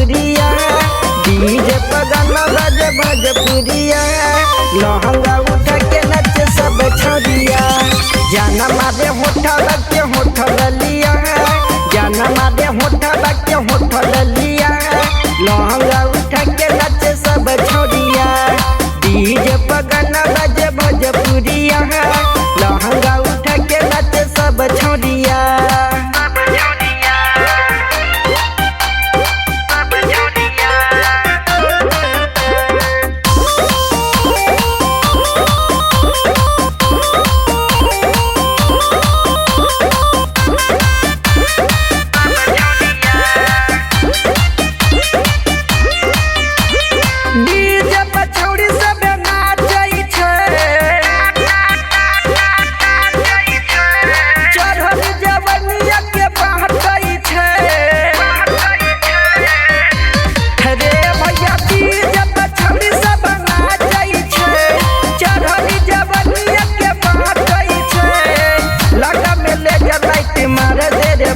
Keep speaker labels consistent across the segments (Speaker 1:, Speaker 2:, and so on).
Speaker 1: भोजपुरिया, डीजे पर गाना बाजे भोजपुरिया, लहंगा उठा के नचे सब छोरिया, जाना मारे होठा लगे होठा लिया, जाना मारे होठा लगे होठा लिया, लहंगा उठा के नचे सब छोरिया, डीजे पर गाना बाजे भोजपुरिया, लहंगा उठा के नचे सब छोरिया।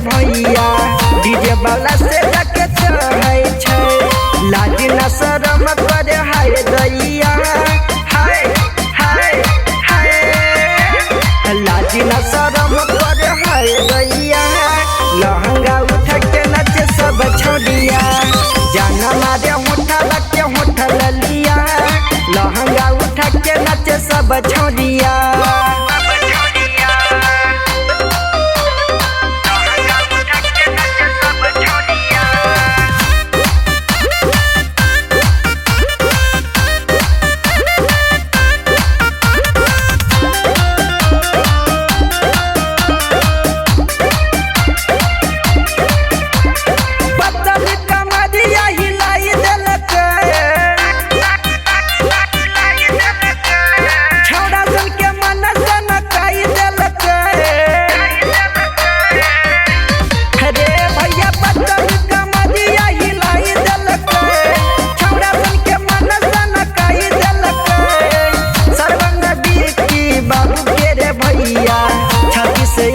Speaker 1: भैया डीजे वाला से जाके चढ़ै छै, लाज न शरम करे हाय दैया, हाय हाय हाय, लाज न शरम करे हाय दैया, लहंगा उठा के नचे सब छोरिया, जाना मारे होठा लगे होठा लिया, लहंगा उठा के नचे सब छोरिया।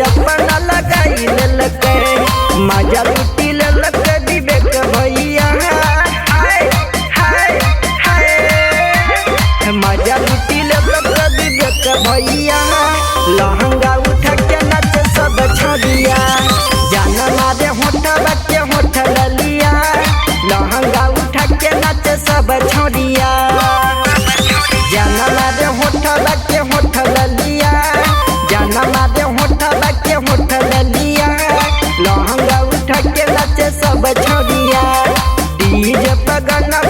Speaker 1: अपना लगाई ललके मजा लुटी ललके विवेक भैया, हाय हाय हाय, मजा लुटी ललके विवेक भैया, लहंगा उठा के नचे सब छोरिया, जाना मारे होठा लगे होठा लिया, लहंगा उठा के नचे सब छोरिया, जाना मारे होठा लगे होठा लिया, जाना मारे होठा लगे होठा लिया, लहंगा उठा के नचे सब छोरिया, डीजे पर गाना